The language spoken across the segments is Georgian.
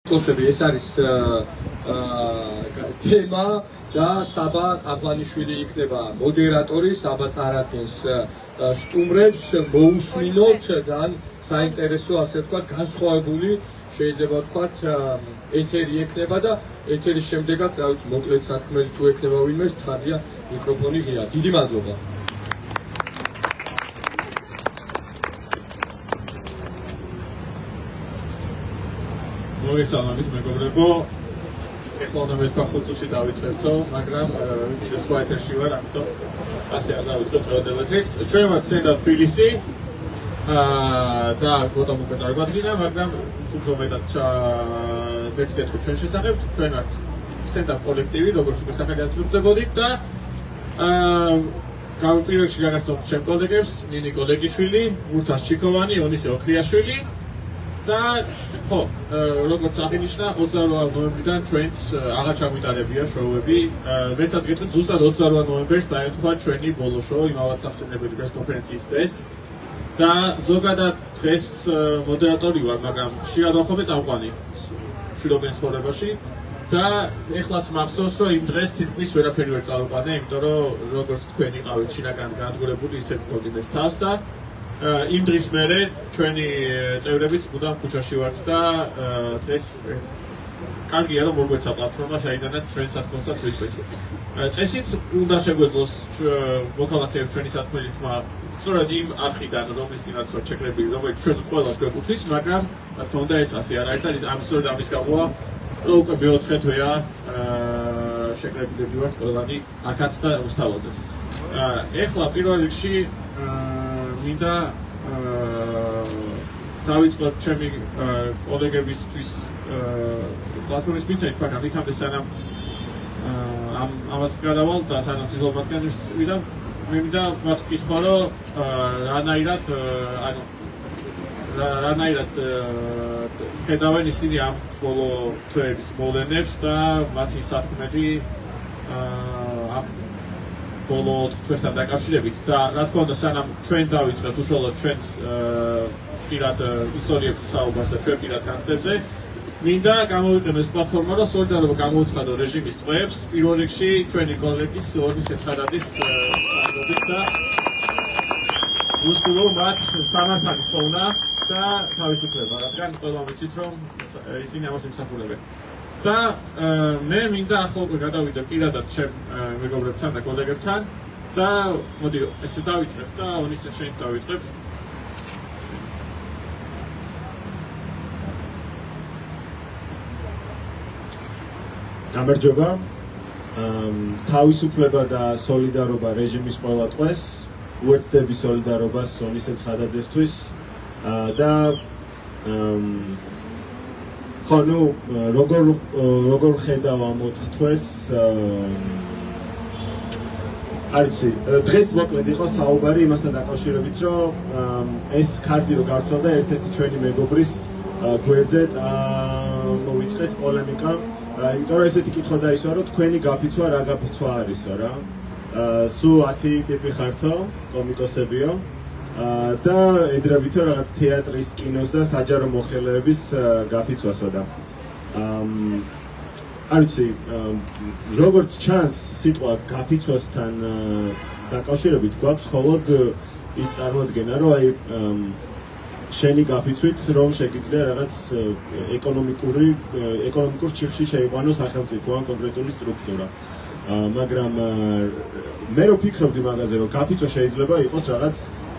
Kosovie ეს არის თემა და საბა ყაფანიშვილი იქნება მოდერატორი, საბა წარადგენს სტუმრებს, მოусმინოთ ძალიან საინტერესო, ასე ვთქვათ, განსხვავებული შეიძლება ვთქვათ ეთერი ექნება და ეთერის შემდეგაც, რა ვიცი, მოკლედ სათქმელი თუ ექნება ვინმე, ცხადია მიკროფონი ღია. დიდი მადლობა. მოგესალმებით მეგობრებო, ეხლა უნდა მეთქვა 5 წუთში დავიწყებთო, მაგრამ ვიცი რომ სხვა ეთერში ვარ, ამიტომ ასე არ დავიწყებ ყოველ ეთერს. ჩვენ ვართ stand-up თბილისი და გოდამ უკვე წარგვადგინა, მაგრამ უფრო მეტად მეც გეტყვი ჩვენ შესახებ, ჩვენ ვართ stand-up კოლექტივი, როგორც უკვე სახელი აცნობდებოდით და პირველში გაგაცნობთ ჩემ კოლეგებს, ნინი კოლეგიშვილი, ურთას ჩიქოვანი, იონისე ოქრიაშვილი და ხო, როგორც აღინიშნა, 28 ნოემბრიდან ჩვენც აღარ ჩაგვიტარებია შოუები. მეცაც გეტყვით, ზუსტად 28 ნოემბერს დაეთქვა ჩვენი ბოლო შოუ, იმავად სახსენებელი პრეს-კონფერენციის დღეს. და ზოგადად დღეს მოდერატორი ვარ, მაგრამ ხშირად ვახობე წამყვანი მშვიდობიან ცხოვრებაში. და ეხლაც მახსოვს, რომ იმ დღეს თითქმის ვერაფერი ვერ წავიყვანე, იმიტომ რომ როგორც თქვენ იყავით შინაგან განადგურებული, ისე ვქონდი მეც თავს და იმ დღის მერე ჩვენი წევრებიც მუდამ ქუჩაში ვართ და დღეს კარგია რომ მოგვეცა პლატფორმა, საიდანაც ჩვენ სათქმელსაც ვიწყებთ. წესით უნდა შეგვეძლოს მოქალაქეებს ჩვენი სათქმელი თმა სწორედ იმ არხიდან, რომლის წინაც ვართ შეკრებილი, რომელიც ჩვენ ყველას გვეკუთვნის, მაგრამ რა თქმა უნდა ეს ასე არ არის და ამ სწორედ ამის გამოა რომ უკვე მეოთხე თვეა შეკრებილები ვართ ყველანი აქაც და რუსთაველზეც. ეხლა პირველ რიგში მინდა დავიწყოთ ჩემი კოლეგებისთვის პლატფორმის მიცემით, მაგრამ იქამდე სანამ ამას გადავალ და სანამ თითოეულ მათგანს ვიდამ, მე მინდა მათ ვკითხო, რომ რანაირად ხედავენ ისინი ამ ბოლო თვეების მოვლენებს და მათი სათქმელი ამ ბოლო თვესთან დაკავშირებით და რა თქმა უნდა სანამ ჩვენ დავიწყებთ უშუალოდ ჩვენს პირად ისტორიებში საუბარს და ჩვენ პირად განცდებზე მინდა გამოვიყენო ეს პლატფორმა რომ სოლიდარობა გამოვუცხადო რეჟიმის ტყვეებს პირველ რიგში ჩვენი კოლეგის ონისე ცხადაძის წარდგენით და უსულო მათ სამართალი ჰქონა და თავისუფლება, რადგან ყველა ვიცით რომ ისინი ამას იმსახურებენ. და მე მინდა ახლა უკვე გადავიდე პირადად ჩემ მეგობრებთან და კოლეგებთან და მოდი ესე დავიწყებ და ონისე შენ დავიწყებ. გამარჯობა. თავისუფლება და სოლიდარობა რეჟიმის ყველა ტყვეს, უერთდები სოლიდარობას ონისე ცხადაძესთვის და ხო, ნუ როგორ ხედავ ამ 4 თვეს არ ვიცი, დღეს მოკლედ იყო საუბარი იმასთან დაკავშირებით, რომ ეს ქარდი რო გავრცელდა ერთ-ერთი ჩვენი მეგობრის გვერდზე მოვიწყეთ პოლემიკა, იმიტომ რომ ესეთი კითხვა დაისვა, რომ თქვენი გაფიცვა რა გაფიცვა არისო რა. სულ 10 ტიპი ხართო, კომიკოსებიო და ედრებითო რაღაც თეატრის, კინოს და საჯარო მოხელეების გაფიცვასო და არ ვიცი, როგორც ჩანს სიტყვა გაფიცვასთან დაკავშირებით გვაქვს მხოლოდ ის წარმოადგენა, რომ აი შენი გაფიცვით რომ შეგიძლია რაღაც ეკონომიკურ ჩიხში შეიყვანო სახელმწიფო ან კონკრეტული სტრუქტურა. მაგრამ მე რო ფიქრობდი მაგაზე, რომ გაფიცვა შეიძლება იყოს რაღაც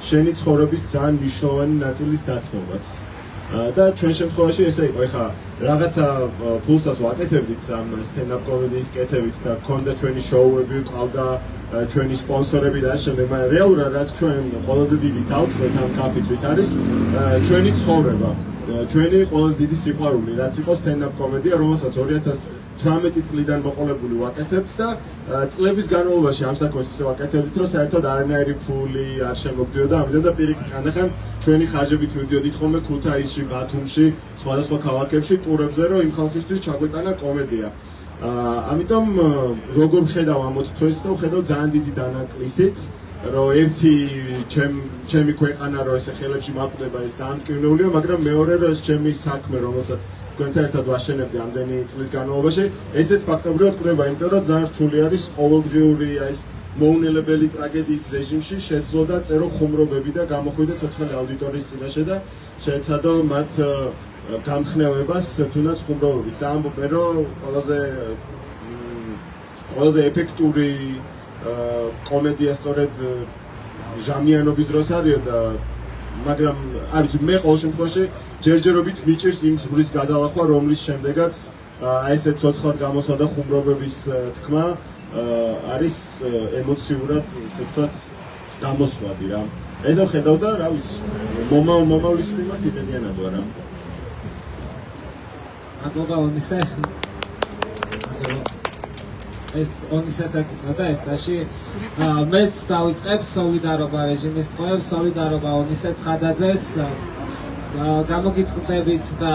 შენი ცხოვრების ძალიან მნიშვნელოვანი ნაწილის დათმობაც. და ჩვენ შემთხვევაში ესე იყო, ეხლა რაღაცა ფულსაც ვაკეთებდით ამ stand-up comedy-ის კეთებით და გქონდა ჩვენი შოუები, ყავდა ჩვენი სპონსორები და შემდეგ, მაგრამ რეალურად რაც ჩვენ ყველაზე დიდი დავწყვეთ ამ გაფიცვით არის ჩვენი ცხოვრება. ჩვენი ყველაზე დიდი სიყვარული, რაც იყო stand-up comedy, რომელსაც 2018 წლიდან მოყოლებული ვაკეთებთ და წლების განმავლობაში ამ საქმეს ისე ვაკეთებთ, რომ საერთოდ არანაირი ფული არ შემოგდიოდა, ამიტომ და პირიქით ხანდახან ჩვენი ხარჯებით მივდიოდით ხოლმე ქუთაისში, ბათუმში, სხვადასხვა ქალაქებში ტურებზე, რომ იმ ხალხისთვის ჩაგვეტანა კომედია. ამიტომ როგორ ვხედავ ამ 4 თვეს და ვხედავ ძალიან დიდი დანაკლისით, რომ ერთი ჩემი ქვეყანა რომ ესე ხელებში მაკვდება ეს ძალიან მტკივნეულია, მაგრამ მეორე რომ ეს ჩემი საქმე, რომელსაც თქვენთან ერთად ვაშენებდი ამდენი წლის განმავლობაში, ესეც ფაქტობრივად კვდება, იმიტომ რომ ძალიან რთული არის ყოველდღიური ეს მოუნელებელი ტრაგედიის რეჟიმში შეძლო და წერო ხუმრობები და გამოხვიდე ცოცხალი აუდიტორიის წინაშე და შეეცადო მათ გამხნევებას თუნდაც ხუმრობებით. და ამბობენ, რომ ყველაზე ეფექტური კომედია სწორედ ჟამიანობის დროს არის და მაგრამ არ ვიცი მე ყოველ შემთხვევაში ჯერჯერობით მიჭირს იმ ზღვის გადალახვა რომლის შემდეგაც ესე ცოცხლად გამოსვა და ხუმრობების თქმა არის ემოციურად ესე ვთქვათ გამოსვლადი რა ესე ვხედავ და რა ვიცი მომავლის მიმართ იმედიანად ვარ რა მადლობა ონისე ეს ონისეს ეკუთვნა და ეს დაში მეც დავიწყებ სოლიდარობა რეჟიმის ტყვეებს სოლიდარობა ონისე ცხადაძეს გამოგიტყდებით და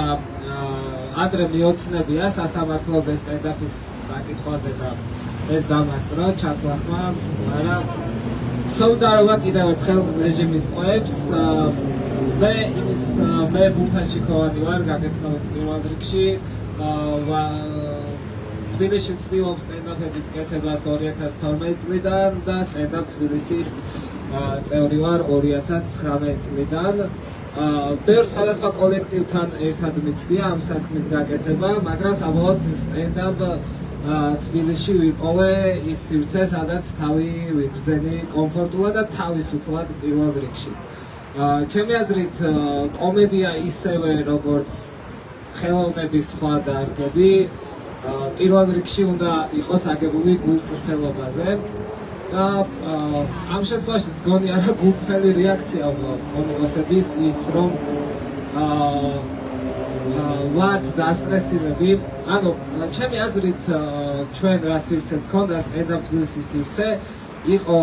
ადრე მიოცნებია სასამართლოზე სტენდაფის წაკითხვაზე და ეს დამასწრო ჩათვალხმა არა სოლიდარობა კიდევ ერთხელ რეჟიმის ტყვეებს მე ბუთაშიკოვანი ვარ გაგეცნობათ პირველ რიგში თბილისში ვცდილობ სტენდაფების კეთებას 2012 წლიდან და სტენდაფ თბილისის წევრი ვარ 2019 წლიდან ბევრ სხვადასხვა კოლექტივთან ერთად მიცდია ამ საქმის გაკეთება, მაგრამ საბოლოოდ სტენდაპ თბილისში ვიპოვე ის სივრცე, სადაც თავი ვიგრძენი კომფორტულად და თავისუფლად პირველ რიგში. ჩემი აზრით, კომედია ისევე როგორც ხელოვნების სხვა დარგები, პირველ რიგში უნდა იყოს აგებული გულწრფელობაზე. და ამ შემთხვევაში გონია რა გულწრფელი რეაქცია კომიკოსების ის რომ ვართ დასტრესირები ანუ ჩემი აზრით ჩვენ რა სივრცეც ქონდა სტენდაპ თბილისის სივრცე იყო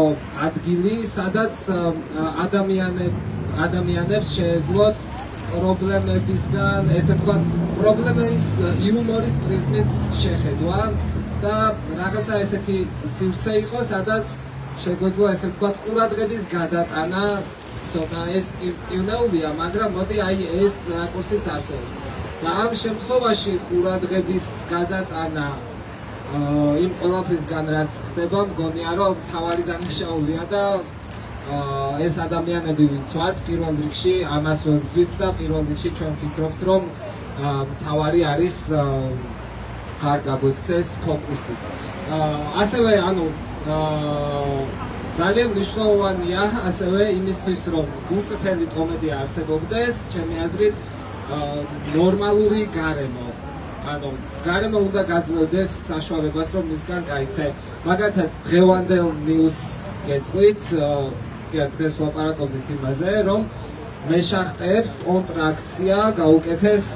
ადგილი სადაც ადამიანებს შეეძლოთ პრობლემებისგან ესე ვთქვათ პრობლემის იუმორის პრიზმით შეხედვა და რაღაცა ესეთი სივრცე იყო, სადაც შეგვეძლო ესე ვთქვათ ყურადღების გადატანა, ცოტა ეს კივნეულია, მაგრამ მოდი აი ეს რაკურსიც არსებობს. და ამ შემთხვევაში ყურადღების გადატანა იმ ყველაფრისგან რაც ხდება, მგონია რომ მთავარი დანაშაულია და ეს ადამიანები ვინც ვართ პირველ რიგში ამას ვებრძვით და პირველ რიგში ჩვენ ვფიქრობთ რომ მთავარი არის არ გაგვექცეს ფოკუსი. ასევე ანუ ძალიან მნიშვნელოვანია ასევე იმისთვის რომ გულწრფელი კომედია არსებობდეს, ჩემი აზრით ნორმალური გარემო. ანუ გარემო უნდა გაძლევდეს საშუალებას რომ მისგან გაიქცე. მაგალითად დღევანდელ ნიუს გეტყვით, დღეს ვაპარაკობდით იმაზე, რომ მეშახტეებს კონტრაქცია გაუკეთეს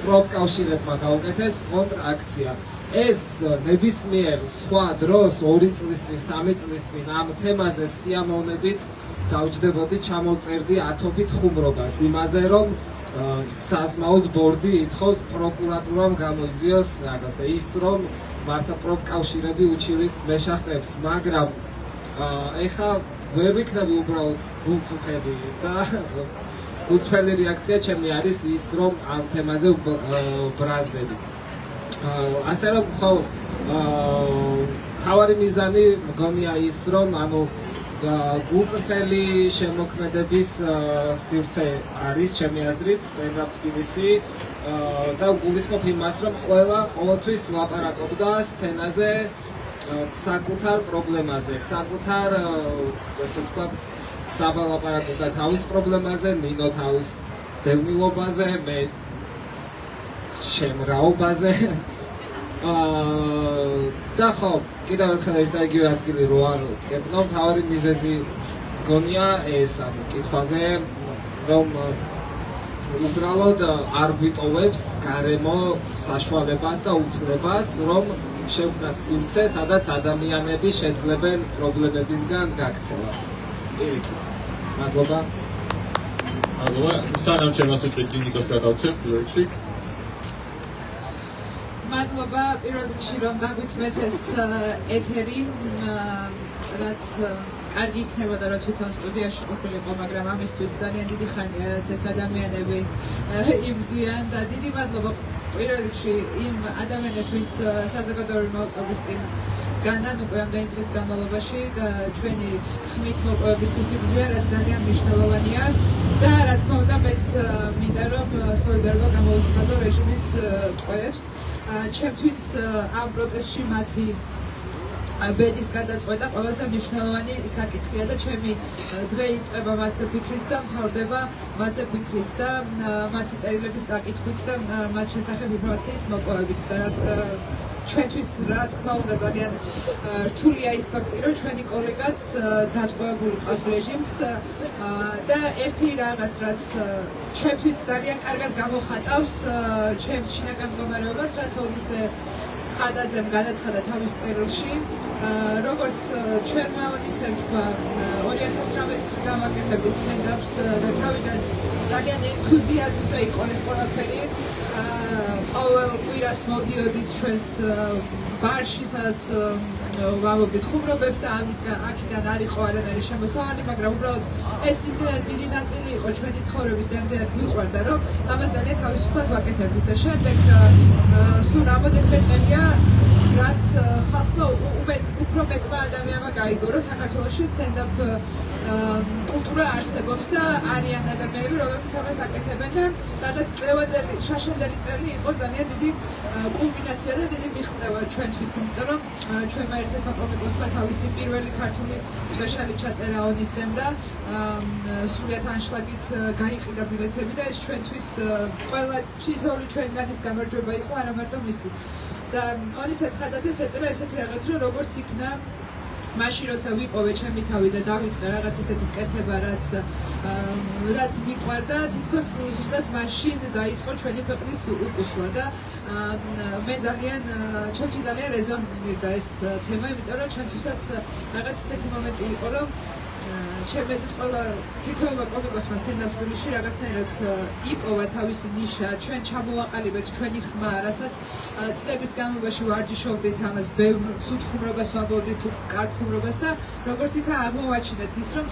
პროფკავშირებმა გაუკეთეს კონტრაქცია. ეს ნებისმიერ სხვა დროს 2 წლის წინ, 3 წლის წინ ამ თემაზე სიამოვნებით დავჯდებოდი, ჩამოვწერდი ათობით ხუმრობას იმაზე, რომ საზმაოს ბორდი ითხოვს პროკურატურამ გამოიძიოს რაღაცა ის, რომ მართა პროფკავშირები უჩივის მეშახტეებს, მაგრამ ეხა ვერ ვიქნები უბრალოდ გულწრფელი და გულწრფელი რეაქცია ჩემი არის ის, რომ ამ თემაზე ბრაზდები. ასე რომ ხო თავარი მიზანი მგონია ის, რომ ანუ გულწრფელი შემოქმედების სივრცე არის ჩემი აზრით სტენდაპ თბილისი და გულისხმობ იმას, რომ ყოველთვის ლაპარაკობდა სცენაზე საკუთარ პრობლემაზე, საკუთარ ასე ვთქვათ საბალაპარაკობდა თავის პრობლემაზე, ნინო თავის დევნილობაზე, მე შემრაობაზე. და ხო, კიდევ ერთხელ ერთ და იგივე ადგილი რო არ ვკეთებნო, მთავარი მიზეზი მგონია ეს ამ კითხვაზე, რომ უბრალოდ არ გვიტოვებს გარემო საშუალებას და უფლებას, რომ შევქმნათ სივრცე, სადაც ადამიანები შეძლებენ პრობლემებისგან გაქცევას. პირიქით. მადლობა. მადლობა. სანამ შემოსუჭით ნიკოს გადავცემ პირველში. მადლობა პირველ რიგში რომ დაგვითმეთ ეს ეთერი, რაც კარგი იქნებოდა რომ თვითონ სტუდიაში ყოფილიყო, მაგრამ ამისთვის ძალიან დიდი ხანია რაც ეს ადამიანები იბრძვიან და დიდი მადლობა პირველ რიგში იმ ადამიანებს, ვინც საზოგადოებრივი მოწყობის წინ განან უკვე ამდენი დღის განმავლობაში და ჩვენი ხმის მოპოვებისთვის იბრძვიან, რაც ძალიან მნიშვნელოვანია და რა თქმა უნდა მეც მინდა რომ სოლიდარობა გამოვისხადო რეჟიმის ტყვეებს. ჩემთვის ამ პროტესტში მათი ბედის გადაწყვეტა ყველაზე მნიშვნელოვანი საკითხია და ჩემი დღე იწყება მათზე ფიქრით და მთავრდება მათზე ფიქრით და მათი წერილების დაკითხვით და მათ შესახებ ინფორმაციის მოპოვებით და ჩვენთვის რა თქმა უნდა ძალიან რთულია ის ფაქტი რომ ჩვენი კოლეგაც დატყვევებული ყავს რეჟიმს და ერთი რაღაც რაც ჩვენთვის ძალიან კარგად გამოხატავს ჩემს შინაგან მდგომარეობას რაც ოდისე ცხადაძემ განაცხადა თავის წერილში როგორც ჩვენმა ოდისემ თქვა 2018 წელს გავაკეთებთ სტენდაპს და თავიდან ძალიან ენთუზიაზმზე იყო ეს ყველაფერი ყოველ კვირას მოდიოდით ჩვენს ბარში სადაც ვამბობდით ხუმრობებს და აქედან არ იყო არანაირი შემოსავალი, მაგრამ უბრალოდ ეს იმდენად დიდი ნაწილი იყო ჩვენი ცხოვრების და იმდენად გვიყვარდა, რომ ამას ძალიან თავისუფლად ვაკეთებდით და შემდეგ სულ რამოდენიმე წელია რაც ხალხმა უფრო მეტმა ადამიანმა გაიგო, რომ საქართველოში სტენდაპ კულტურა არსებობს და არიან ადამიანები, რომლებიც ამას აკეთებენ და რაღაც წლევანდელი, შაშანდელი წელი იყო ძალიან დიდი კულმინაცია და დიდი მიღწევა ჩვენთვის, იმიტომ რომ ჩვენმა ერთ-ერთმა კომიკოსმა თავისი პირველი ქართული სპეციალი ჩაწერა ოდისემ და სრულიად ანშლაგით გაიყიდა ბილეთები და ეს ჩვენთვის ყველა თითოეული ჩვენგანის გამარჯვება იყო, არა მარტო მისი. და ოდისე ცხადაძეს ეწერა ესეთი რაღაც, რომ როგორც იქნა მაშინ როცა ვიპოვე ჩემი თავი და დავიწყე რაღაც ისეთის კეთება, რაც მიყვარდა, თითქოს ზუსტად მაშინ დაიწყო ჩვენი ქვეყნის უკუსვა და მე ჩემთვის ძალიან რეზონირდა ეს თემა, იმიტომ რომ ჩემთვისაც რაღაც ისეთი მომენტი იყო, რომ ჩემ ესეთ ყველა თითოეულმა კომიკოსმა სტენდაპ-ში რაღაცნაირად იპოვა თავისი ნიშა, ჩვენ ჩამოვაყალიბეთ ჩვენი ხმა, რასაც წლების განმავლობაში ვარჯიშობდით ამას, ბევრ ცუდ ხუმრობას ვამბობდით თუ კარგ ხუმრობას და როგორც იქა აღმოვაჩინეთ ის, რომ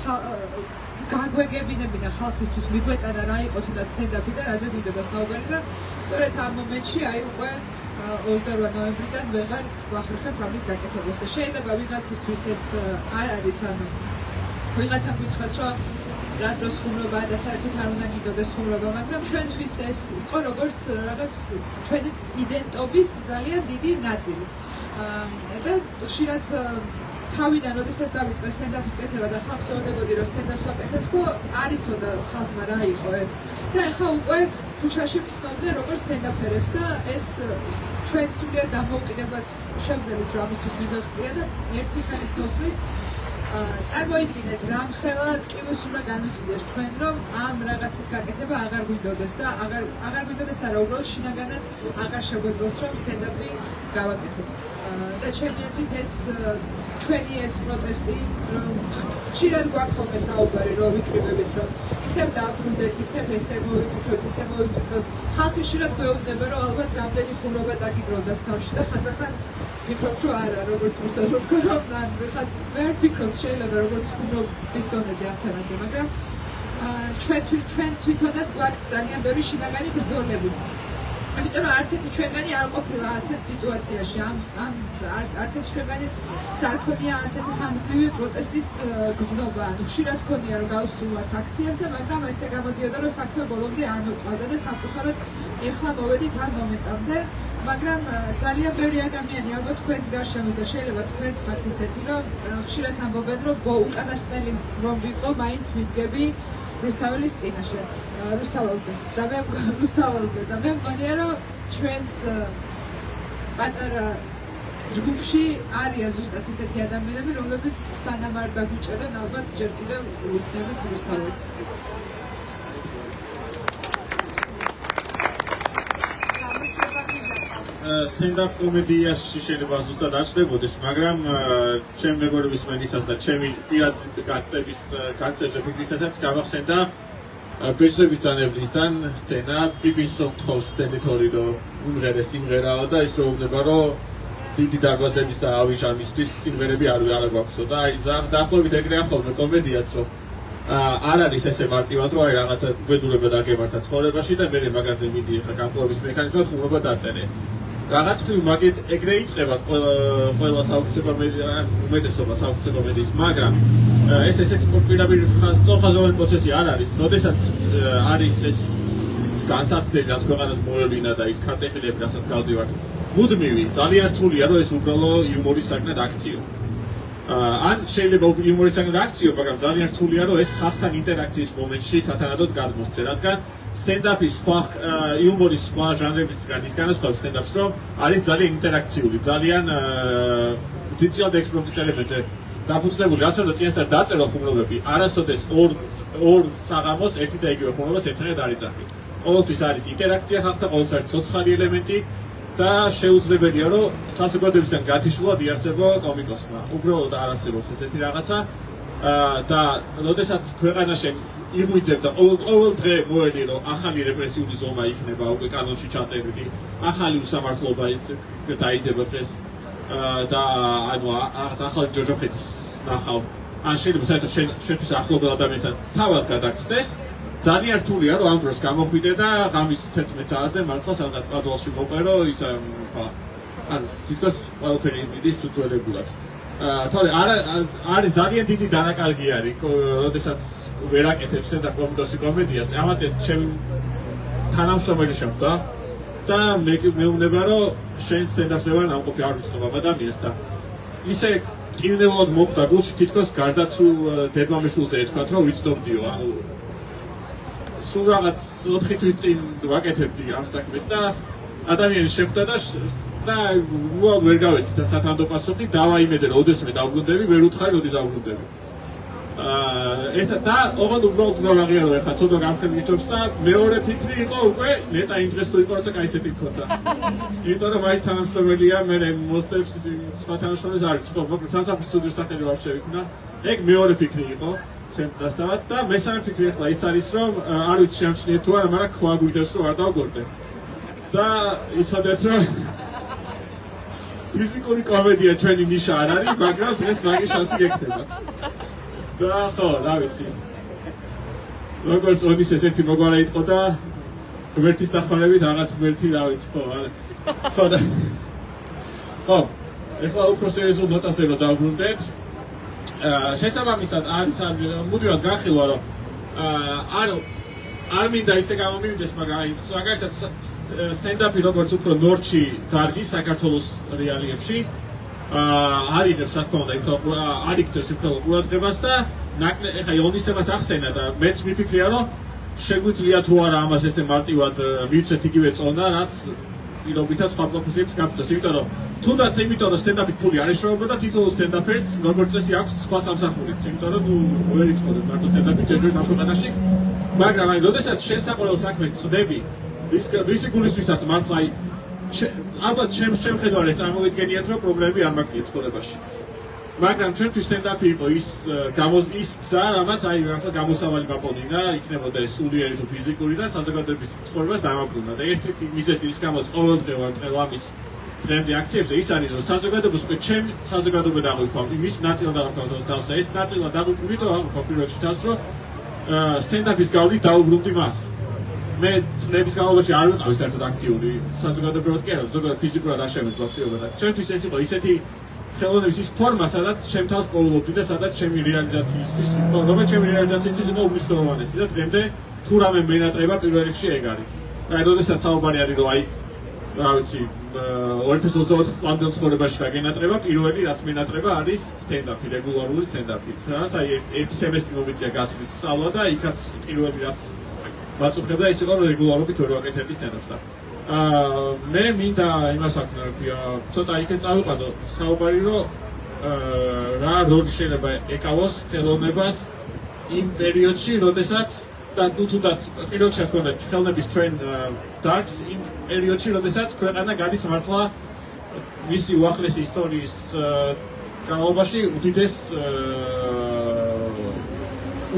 გაგვეგებინებინა ხალხისთვის მიგვეტანა რა იყო თუნდაც სტენდაპი და რაზე გვინდოდა საუბარი და სწორედ ამ მომენტში აი უკვე 28 ნოემბრიდან ვეღარ ვახერხებ ამის გაკეთებას და შეიძლება ვიღაცისთვის ეს არ არის ვიღაცამ გითხრას რომ რა დროს ხუმრობაა და საერთოდ არ უნდა გიდოდეს ხუმრობა, მაგრამ ჩვენთვის ეს იყო როგორც რაღაც ჩვენი იდენტობის ძალიან დიდი ნაწილი. და ხშირად თავიდან როდესაც დავიწყე სტენდაპის კეთება და ხალხს ვეუბნებოდი რომ სტენდაპს ვაკეთებ, არ იცოდა ხალხმა რა იყო ეს. და ახლა უკვე ქუჩაში ვცნობდნენ როგორც სტენდაპერებს და ეს ჩვენ სულიად დამოუკიდებლად შევძელით რომ ამისთვის მივაღწია და ერთი ხანის მოსვლით წარმოიდგინეთ რამხელა ტკივილს უნდა განვისვიდეს ჩვენ რომ ამ რაღაცის გაკეთება აღარ გვინდოდეს და აღარ გვინდოდეს არა უბრალოდ შინაგანად აღარ შეგვეძლოს რომ სტენდაპი გავაკეთოთ და ჩემი აზრით ეს ჩვენი ეს პროტესტი ხშირად გვაქვს ხოლმე საუბარი რომ ვიკრიბებით რომ იქნებ დააბრუნდეთ, იქნებ ესე მოვიფიქროთ ხალხი ხშირად გვეუბნება რომ ალბათ რამდენი ხუმრობა დაგიგროვდათ თავში და ხანდახან ვფიქრობთ რომ არა, როგორც მუსტასო თქვა რომ მე არ ვფიქრობთ შეიძლება როგორც ხუმრობის დონეზე ამ თემაზე, მაგრამ ჩვენ თვითონაც გვაქვს ძალიან ბევრი შინაგანი ბრძოლები. იმიტომ რომ არც ერთი ჩვენგანი არ ყოფილა ასეთ სიტუაციაში, არც ერთი ჩვენგანი არ ქონია ასეთი ხანგრძლივი პროტესტის გრძნობა. ხშირად ქონია რომ გავსულვართ აქციებზე, მაგრამ ესე გამოდიოდა რომ საქმე ბოლომდე არ მოყვავდა და სამწუხაროდ ეხლა მოვედით ამ მომენტამდე, მაგრამ ძალიან ბევრი ადამიანი ალბათ თქვენს გარშემოს და შეიძლება თქვენც ხართ ისეთი, რომ ხშირად ამბობენ რომ უკანასკნელი რომ ვიყო, მაინც ვიდგები რუსთაველის წინაშე, რუსთაველზე და მე მგონია რომ ჩვენს პატარა ჯგუფში არიან ზუსტად ისეთი ადამიანები, რომლებიც სანამ არ დაგვიჭერენ, ალბათ ჯერ კიდევ ვიქნებით რუსთაველს. სტენდაპ კომედიაში შეიძლება ზუსტად არ ჩნდებოდეს, მაგრამ ჩემ მეგობრების მენისაც და ჩემი პირად განცდებზე ფიქრისასაც გამახსენდა ბეჭდების ძანებლისგან სცენა, ბიბის რომ თხოვს ტენდიტორი რომ უმღერეს სიმღერაო და ის რომ უნება რომ დიდი დარბაზების და ავიჟამისთვის სიმღერები არ გვაქვსო და აი დაახლოებით ეგრეა ხოლმე კომედიაც რომ არ არის ესე მარტივად რომ აი რაღაცა გვედურება დაგემართა ცხოვრებაში და მე მაგაზე მიდი ხა გამკლობის მექანიზმად ხუმრობა დაწერე რაღაც მაგით ეგრე იწყება ყველა საუკეთესო უმეტესობა საუკეთესო კომედიის მაგრამ ეს ესეთი პირდაპირ სწორხაზოვანი პროცესი არ არის როდესაც არის ეს განსაცდელი რაც ქვეყანას მოევლინა და ის ქარტეხილები რასაც გავდივართ მუდმივი ძალიან რთულია რომ ეს უბრალო იუმორის საკნად აქციო ან შეიძლება იუმორის საკნად აქციო მაგრამ ძალიან რთულია რომ ეს ხალხთან ინტერაქციის მომენტში სათანადოდ გადმოსცე რადგან სტენდაპის სხვა იუმორის სხვა ჟანრებისგან ის განსხვავდება სტენდაპს რომ არის ძალიან ინტერაქციული ძალიან დიდწილად ექსპრომტის ელემენტზე დაფუძნებული რაც უნდა წინასწარ დაწერო ხუმრობები არასოდეს ორ საღამოს ერთი და იგივე ხუმრობას ერთმანეთად არ იძახი ყოველთვის არის ინტერაქცია ხალხთან ყოველთვის არის ცოცხალი ელემენტი და შეუძლებელია რომ საზოგადოებისგან გათიშულად იარსებო კომიკოსმა უბრალოდ არ არსებობს ესეთი რაღაცა და როდესაც ქვეყანაში იღვიძებ და ყოველ დღე მოედი რომ ახალი რეპრესიული ზომა იქნება უკვე კანონში ჩაწერილი ახალი უსამართლობა ის დაიდება დღეს და ანუ რაღაც ახალი ჯოჯოხეთის ნახავ ან შეიძლება საერთოდ შენთვის ახლობელ ადამიანთან თავად გადაგხდეს ძალიან რთულია რომ ამ დროს გამოხვიდე და ღამის 11 საათზე მართლა სადღაც პადუალში მოვყერო ის ან თითქოს ყველაფერი მიდის უწოდებულად თორე არის ძალიან დიდი დანაკარგი არის როდესაც ვერ აკეთებს და კომედოსი კომედიას ამათ ჩემ თანამშრომელი შეხვდა და მე მეუბნება რომ შენ სტენდაპზე ვარ ნამყოფი არ ვიცნობ ამ ადამიანს და ისე კინელოდ მოხდა გულში თითქოს გარდაცულ დედმამიშვილზე ეთქვათ რომ ვიცნობდიო ანუ სულ რაღაც 4 თვის წინ ვაკეთებდი ამ საქმეს და ადამიანი შეხვდა და უბრალოდ ვერ გავეცი და სათანადო პასუხი დავაიმედე რომ ოდესმე დავბრუნდები ვერ უთხარი როდის დავბრუნდები და ოღონდ უბრალოდ დავაღიარო ეხლა ცოტა გამხელი მიჭობს და მეორე ფიქრი იყო უკვე ნეტა იმ დღეს თუ იყო როცა კაისეთი მქონდა იმიტომ რომ აი თანამშრომელია მე მოსდებს სხვა თანამშრომელს არის ხო მოკლედ სამსახურის სტუდიის სახელი ვარ შევიქნა ეგ მეორე ფიქრი იყო ჩემ დასწავად და მესამე ფიქრი ახლა ის არის რომ არ ვიცი შემჩნიე თუ არა მაგრამ ქვა გვიდევს რომ არ დავგორდე და იცოდეთ რომ ფიზიკური კომედია ჩვენი ნიშა არ არის მაგრამ დღეს მაგის შანსი გექნება და ხო რა ვიცი როგორც ოდის ესეთი მოგვარა იყო და ღმერთის დახმარებით რაღაც ღმერთი რა ვიცი ხო და ხო ეხლა უფრო სერიოზულ ნოტაზე რომ დავბრუნდეთ შესაბამისად არის მუდმივად განხილვა რომ არ მინდა ისე გამომივიდეს მაგრამ აი მაგალითად სტენდაპი როგორც უფრო ნორჩი დარგი საქართველოს რეალიებში არ იღებს რა თქმა უნდა არ იქცევს იმხელა ყურადღებას და ეხა იონისებაც ახსენა და მეც მიფიქრია რომ შეგვიძლია თუ არა ამას ესე მარტივად მივცეთ იგივე წონა რაც პირობითაც სხვა პროფესიებს გაგწევს იმიტომ რომ თუნდაც იმიტომ რომ სტენდაპით ფული არ ეშროება და თითოეულ სტენდაპერს როგორც წესი აქვს სხვა სამსახურიც იმიტომ რომ ნუ ვერ იწყოდეთ მარტო სტენდაპით ჯერჯერობით ამ ქვეყანაში მაგრამ აი როდესაც შესაყოლელ საქმეს წდები რისი გულისთვისაც მართლა აი ალბათ ჩემ ხედვარეთ წარმოვიდგენიათ რომ პრობლემები არ მაქვს ცხოვრებაში მაგრამ ჩვენთვის სტენდაპი იყო ის გზა რამაც აი მართლა გამოსავალი გაპონინა იქნებოდა ეს სულიერი თუ ფიზიკური და საზოგადოების ცხოვრებას დამაბრუნა და ერთ-ერთი მიზეზი ის გამოც ყოველდღე ვარ ტრელამის დღემდე აქციებზე ის არის რომ საზოგადოებას უკვე ჩემ საზოგადოება დაგვიქვამ იმის ნაწილად დაგვიქვამ და ეს ნაწილად დაგვიქვამ ვიდრე კოპიროჩი თავს რომ სტენდაპის გავლით დაუბრუნდი მას მე წლების განმავლობაში არ ვიყავი საერთოდ აქტიური საზოგადოებრივად კი არა ზოგადად ფიზიკურად არ შემეძლო აქტიობა და ჩვენთვის ეს იყო ისეთი ხელოვნების ის ფორმა სადაც ჩემ თავს პოულობდი და სადაც ჩემი რეალიზაციისთვის რომელიც ჩემი რეალიზაციისთვის იყო უმნიშვნელოვანესი და დღემდე თუ რამე მენატრება პირველ რიგში ეგ არის და აი როდესაც საუბარი არის რომ აი რა ვიცი 2024 წლამდელ ცხოვრებაში დაგენატრება პირველი რაც მენატრება არის სტენდაპი რეგულარული სტენდაპი სადაც აი ერთი სემესტრი მომიწია გასვლით სწავლა და იქაც პირველი რაც ვაწუხებდა ის იყო რეგულარობით ვერ ვაკეთებდი სტენდაპს და მე მინდა იმას აქ ნარკვია ცოტა იქეთ წავიყვანო საუბარი რომ რა როლი შეიძლება ეკავოს ხელოვნებას იმ პერიოდში როდესაც და თუნდაც პირველ რიგში თქონდა ხელოვნების ჩვენ დარგს იმ პერიოდში როდესაც ქვეყანა გადის მართლა მისი უახლესი ისტორიის განმავლობაში უდიდეს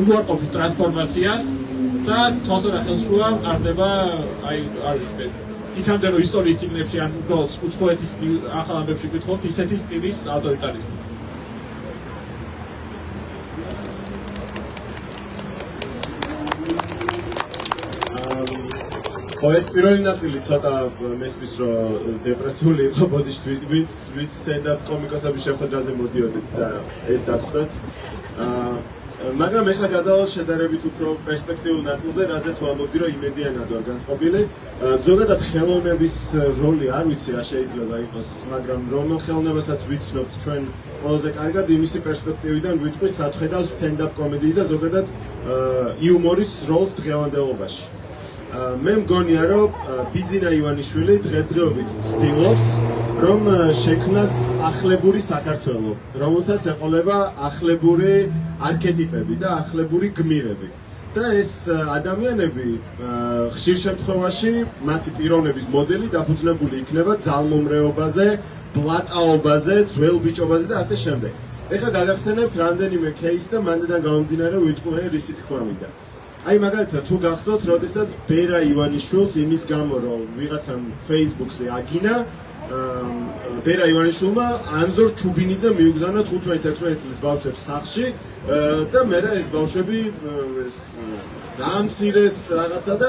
უარყოფით ტრანსფორმაციას და თვალსა და ხელშუა მყარდება აი არ ვიცი იქამდე რომ ისტორიის წიგნებში ან უბრალოდ უცხოეთის ახალ ამბებში გითხოთ ისეთი სტილის ავტორიტარიზმი. ეს პირველი ნაწილი ცოტა მესმის რომ დეპრესიული იყო ბოდიში ვინც სტენდაპ კომიკოსების შეხვედრაზე მოდიოდით და ეს დაგხვდათ. მაგრამ ეხლა გადავალ შედარებით უფრო პერსპექტიულ ნაწილზე, რაზეც ვამბობდი, რომ იმედიანად ვარ განწყობილი. ზოგადად ხელოვნების როლი არ ვიცი რა შეიძლება იყოს, მაგრამ რომელ ხელოვნებასაც ვიცნობთ ჩვენ ყველაზე კარგად იმისი პერსპექტივიდან ვიტყვი სახედავს სტენდაპ კომედიის და ზოგადად იუმორის როლს დღევანდელობაში. მე მგონია რომ ბიძინა ივანიშვილი დღესდღეობით ცდილობს რომ შექმნას ახლებური საქართველო, რომელსაც ეყოლება ახლებური არქეტიპები და ახლებური გმირები. და ეს ადამიანები ხშირ შემთხვევაში მათი პიროვნების მოდელი დაფუძნებული იქნება ძალმომრეობაზე, ბლატაობაზე, ძველ ბიჭობაზე და ასე შემდეგ. ეხლა გადახსენებთ რამდენიმე кейს და მანდიდან გამომდინარე ვიტყვე რისი თქმა მინდა. აი მაგალითად თუ გახსოვთ, როდესაც ბერა ივანიშვილს იმის გამო რომ ვიღაცამ Facebook-ზე აგინა, ბერა ივანიშვილმა ანზორ ჩუბინიძე მიუგზავნა 15-16 წლის ბავშვებს სახლში და მერე ეს ბავშვები დაამცირეს რაღაცა და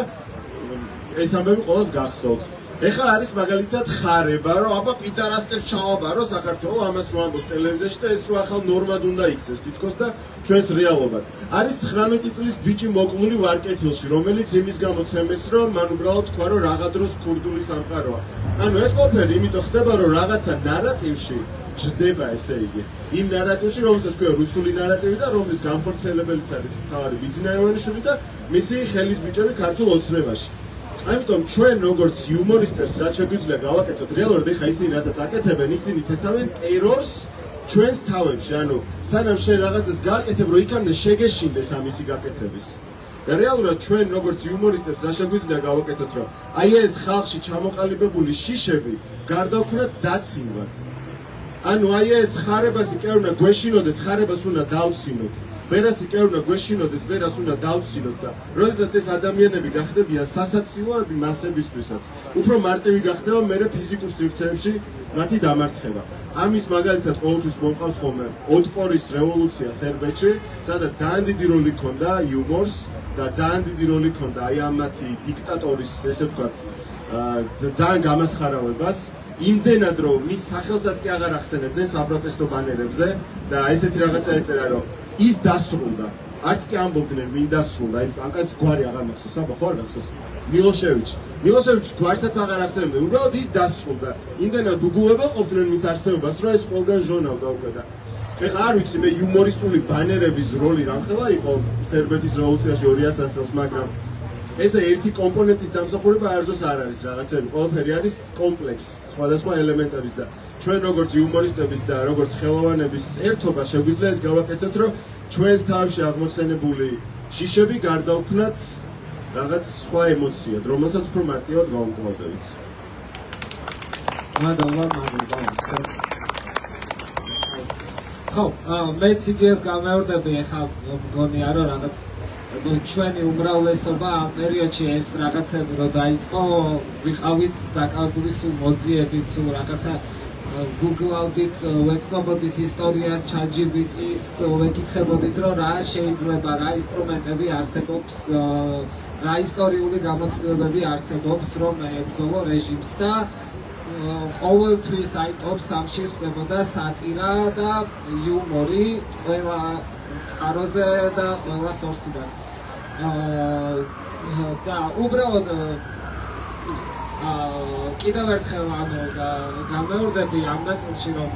ეს ამბები ყველას გახსოვთ. ეხლა არის მაგალითად ხარება, რომ აბა პიდარასტებს ჩავაბარო საქართველოს, ამას რო ამბობს ტელევიზიაში და ეს რო ახალ ნორმად უნდა იქცეს თითქოს და ჩვენს რეალობად. არის 19 წლის ბიჭი მოკლული ვარკეთილში, რომელიც იმის გამოცემეს, რომ მან უბრალოდ თქვა, რომ რაღა დროს ქურდული სამყაროა. ანუ ეს ყველაფერი იმიტომ ხდება, რომ რაღაცა ნარატივში ჯდება, ესე იგი. იმ ნარატივში, რომელსაც ქვია რუსული ნარატივი და რომლის განხორციელებელიც არის მთავარი ბიძინა ივანიშვილი და მისი ხელის ბიჭები ქართულ ოცნებაში. ამიტომ ჩვენ როგორც იუმორისტებს რაც შეგვიძლია გავაკეთოთ რეალურად ეხა ისინი რასაც აკეთებენ ისინი თესავენ ტერორს ჩვენს თავებში ანუ სანამ შენ რაღაცას გააკეთებ რომ იქამდე შეგეშინდეს ამისი გაკეთების და რეალურად ჩვენ როგორც იუმორისტებს რა შეგვიძლია გავაკეთოთ რომ აი ეს ხალხში ჩამოყალიბებული შიშები გარდაუქმნათ დაცინვად ანუ აი ეს ხარებას კი არ უნდა გვეშინოდეს ხარებას უნდა დავცინოთ ბერას კი არ უნდა გვეშინოდეს, ბერას უნდა დავცინოთ და როდესაც ეს ადამიანები გახდებიან სასაცილოები მასებისთვისაც, უფრო მარტივი გახდება მერე ფიზიკურ სივრცეებში მათი დამარცხება. ამის მაგალითად ყოველთვის მომყავს ხოლმე ოტპორის რევოლუცია სერბეთში, სადაც ძალიან დიდი როლი ჰქონდა იუმორს და ძალიან დიდი როლი ჰქონდა აი ამ მათი დიქტატორის, ესე ვთქვათ, ძალიან გამასხარავებას. იმდენად რომ მის სახელსაც კი აღარ ახსენებდნენ საპროტესტო ბანერებზე და ესეთი რაღაცა ეწერა რომ ის დასრულდა. არც კი ამბობდნენ ვინ დასრულდა, ამ კაცს გვარი აღარ მახსოვს, აბა ხო არ გახსოვს. მილოშევიჩი გვარსაც აღარ ახსენებდნენ, უბრალოდ ის დასრულდა. იმდენად უგულებელ ყოფდნენ მის არსებობას, რომ ეს ყველგან ჟონავდა უკვე და ეხლა არ ვიცი მე იუმორისტული ბანერების როლი რამხელა იყო სერბეთის რევოლუციაში 2000 წელს, მაგრამ ესე ერთი კომპონენტის დამსახურება არზოს არ არის რაღაცები, ყველაფერი არის კომპლექსი სხვადასხვა ელემენტების და ჩვენ როგორც იუმორისტების და როგორც ხელოვანების ერთობა შეგვიძლია ეს გავაკეთოთ, რომ ჩვენს თავში აღმოცენებული შიშები გარდაუქმნათ რაღაც სხვა ემოციად, რომელსაც უფრო მარტივად გავუმკლავდებით. ხო, მეც იგივეს გამეორდები, ახლა მგონია რომ რაღაც ჩვენი უმრავლესობა ამ პერიოდში ეს რაღაცები რო დაიწყო, ვიყავით დაკავებული სულ მოძიებით, სულ რაღაცა Google-ავდით, ვეცნობოდით ისტორიას, ChatGPT-ის, ვეკითხებოდით, რომ რა შეიძლება, რა ინსტრუმენტები არსებობს, რა ისტორიული გამოცდილებები არსებობს, რომ ებრძოლო რეჟიმს და ყოველთვის აი ტოპ 3-ში ხდებოდა სატირა და იუმორი ყველა წყაროზე და ყველა სორსიდან. და უბრალოდ კიდევ ერთხელ გამეორდები ამ ნაწილში, რომ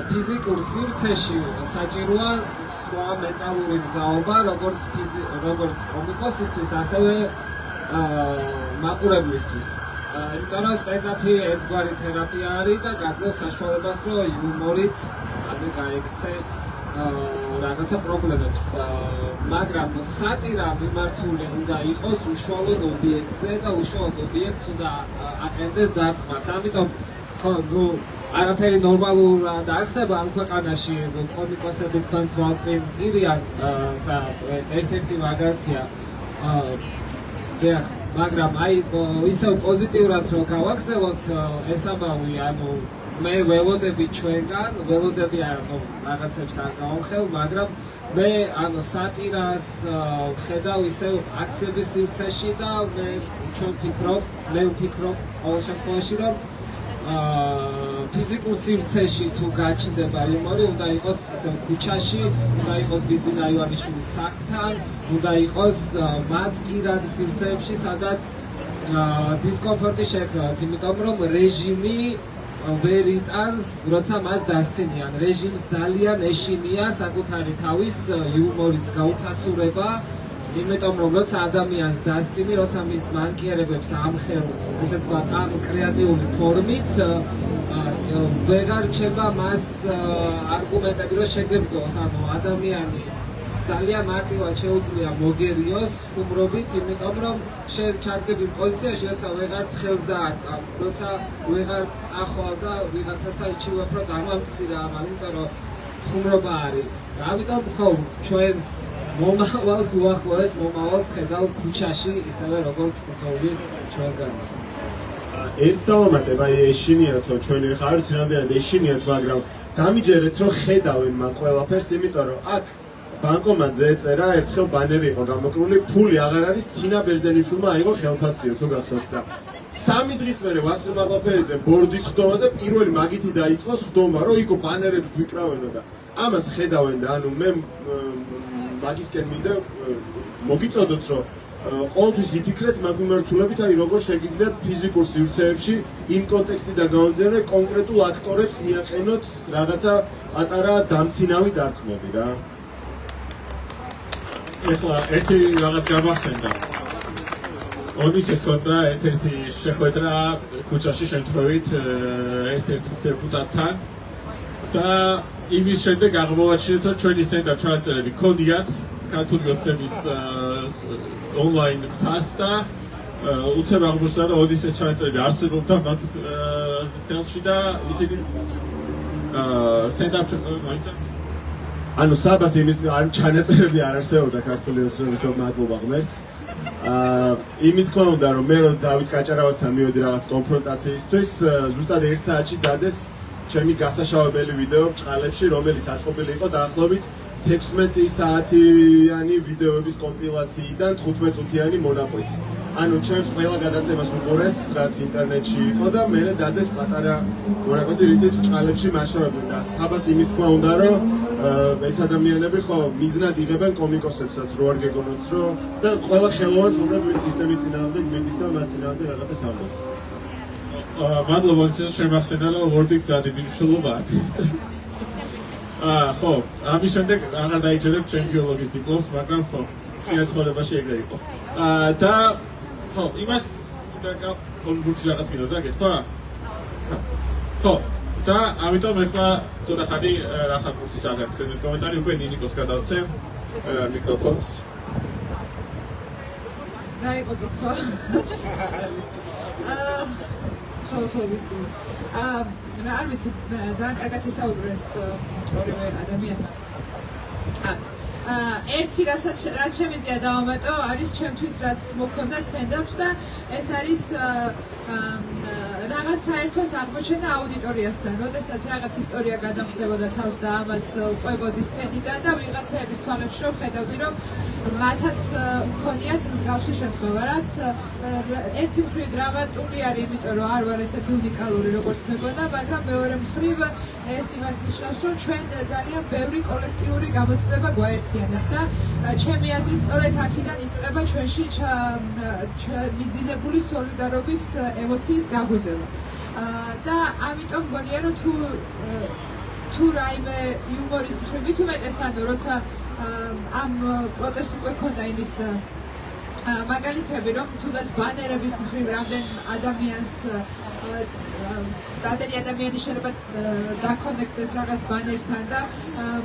ფიზიკურ სივრცეში საჭიროა სხვა მენტალური გზაობა, როგორც კომიკოსისთვის, ასევე მაყურებლისთვის. იმიტომ რომ სტენდაპი ერთგვარი თერაპია არის და გაძლევს საშუალებას, რომ იუმორით გაექცე რაღაცა პრობლემებს, მაგრამ სატირა მიმართული უნდა იყოს უშუალოდ ობიექტზე და უშუალოდ ობიექტს უნდა აყენდეს დარტყმას. ამიტომ არაფერი ნორმალურად არ ხდება ამ ქვეყანაში, კომიკოსები თქვენ თვალწინ პირიან და ეს ერთ-ერთი მაგალითია. მაგრამ აი ისევ პოზიტიურად რო გავაგრძელოთ ეს ამბავი, ანუ მე ველოდები ჩვენგან, ველოდები რაღაცებს არ გავხელ, მაგრამ მე ანუ სატირას ხედავ ისევ აქციების სივრცეში და ჩვენ ვფიქრობ ყოველ შემთხვევაში რომ ფიზიკურ სივრცეში თუ გაჩნდება იუმორი, უნდა იყოს ისევ ქუჩაში, უნდა იყოს ბიძინა ივანიშვილის სახლთან, უნდა იყოს მათ პირად სივრცეებში, სადაც დისკომფორტი შექმნათ, იმიტომ რომ რეჟიმი ვერ იტანს, როცა მას დასცინიან. რეჟიმს ძალიან ეშინია საკუთარი თავის იუმორით გაუფასურება, იმიტომ რომ როცა ადამიანს დასცინი, როცა მის მანკიერებებს ამხელ, ესე ვთქვათ, ამ კრეატიული ფორმით, ვეღარ რჩება მას არგუმენტები, რომ შეგებრძოს, ანუ ადამიანი ძალიან მარტივად შეუძლია მოგერიოს ხუმრობით, იმიტომ რომ ჩადგები პოზიციაში, როცა ვეღარც ხელს დაარტყამ, როცა ვეღარც წახვალ და ვიღაცასთან იჩივებ, რომ დამამცირა ამან, იმიტომ რომ ხუმრობა არის. ამიტომ ხო, ჩვენს მომავალს უახლოეს მომავალს ხედავ ქუჩაში, ისევე როგორც თითოეული ჩვენგანს. ერთს დავამატებ, აი ეშინიათ, რომ ჩვენი ხარ ვიცი რამდენად ეშინიათ, მაგრამ დამიჯერეთ, რომ ხედავენ მან ყველაფერს, იმიტომ რომ აქ ბანკომატზე ეწერა ერთხელ ბანერი იყო გამოკლული, ფული აღარ არის, თინა ბერძენიშვილმა აიღო ხელფასიო, თუ გახსოვთ და 3 დღის მერე ვასილ მაღლაფერიძე ბორდის ხდომაზე პირველი მაგითი დაიწყო ხდომა, რომ იქო ბანერებს გვიკრავენო და ამას ხედავენ და ანუ მე მაგისკენ მინდა მოგიწოდოთ, რომ ყოველთვის იფიქრეთ მაგ მიმართულებით, აი როგორ შეგიძლიათ ფიზიკურ სივრცეებში იმ კონტექსტიდან გამომდინარე კონკრეტულ აქტორებს მიაყენოთ რაღაცა პატარა დამცინავი დარტყმები რა. ეხლა ერთი რაღაც გამახსენდა. ოდიშეს კონდა ერთ-ერთი შეხვედრა ქუჩაში შემთხვევით ერთ-ერთ დეპუტატთან და იმის შემდეგ აღმოვაჩინეთ, რომ ჩვენი სტენდაპ ჩანაწერები ქონდიათ ქართული ოცნების ონლაინ ფასს და უცებ აღმოჩნდა, რომ ოდიშეს ჩანაწერები არსებობდა მათ ხელში და ისინი სტენდაპ მოიცან ანუ საბას იმის ჩანაწერები არ არსებობდა ქართული ოცნების მადლობა ღმერთს. იმის თქმა უნდა, რომ მე რომ დავით კაჭარავასთან მივედი რაღაც კონფრონტაციისთვის, ზუსტად 1 საათში დადეს ჩემი გასაშავებელი ვიდეო ბჭყალებში, რომელიც აწყობილი იყო დაახლოებით 16 საათიანი ვიდეოების კომპილაციიდან 15 წუთიანი მონაკვეთი. ანუ ჩემს ყველა გადაცემას უყურეს, რაც ინტერნეტში იყო და მე დადეს პატარა მონაკვეთი, რითიც ბჭყალებში მასშტაბებდნენ და საბას იმის თქმა უნდა, რომ ეს ადამიანები ხო მიზნად იღებენ კომიკოსებსაც რო არ გეგონოთ, რომ და ყველა ხელოვანს მოკლედ ვინც სისტემის წინააღმდეგ მიდის და მათ წინააღმდეგ რაღაცას ამბობს. მადლობა, რომ შემახსენდა, რომ ვორდიქ დადიდი მშლობა. ხო, ამის შემდეგ აღარ დაიჭერებ ჩემ ბიოლოგიის დიპლომს, მაგრამ ხო, წინაცხოვლებაში ეგრე იყო. და ხო, იმას და კონკურსი რაღაც გინდა გეთქვა? ხო, და ამიტომ ეხლა ცოტა ხანი რახან კურსის აღგზავნეთ კომენტარი უკვე ნინიკოს გადავცე მიკროფონს. რა იყო კითხვა? ხო, ვიცი. არ ვიცი, ძალიან კარგად ისაუბრეს ორივე ადამიანმა. ერთი რასაც შემიძლია დავამატო, არის ჩემთვის რაც მოქონდა სტენდაპს და ეს არის რაღაც საერთოს აღმოჩენა აუდიტორიასთან, როდესაც რაღაც ისტორია გადამხდებოდა თავს და ამას ყვებოდი სცენიდან და ვიღაცების თვალებში რომ ხედავდი, რომ მათაც მქონიათ მსგავსი შემთხვევა, რაც ერთი მხრივ დრამატული არის, იმიტომ რომ არ ვარ ესეთი უნიკალური, როგორც მეგონა, მაგრამ მეორე მხრივ ეს იმას ნიშნავს, რომ ჩვენ ძალიან ბევრი კოლექტიური გამოცდილება გვაერთიანებს და ჩემი აზრით სწორედ აქედან იწყება ჩვენში მიძინებული სოლიდარობის ემოციის გაღვიძება. და ამიტომ მგონია, რომ თუ რაიმე იუმორის მხრივ მით უმეტეს, ანუ როცა ამ პროტესტს უკვე ქონდა იმის მაგალითები, რომ თუნდაც ბანერების მხრივ რამდენ ადამიანს რამდენი ადამიანი შეიძლება დაკონექტდეს რაღაც ბანერთან და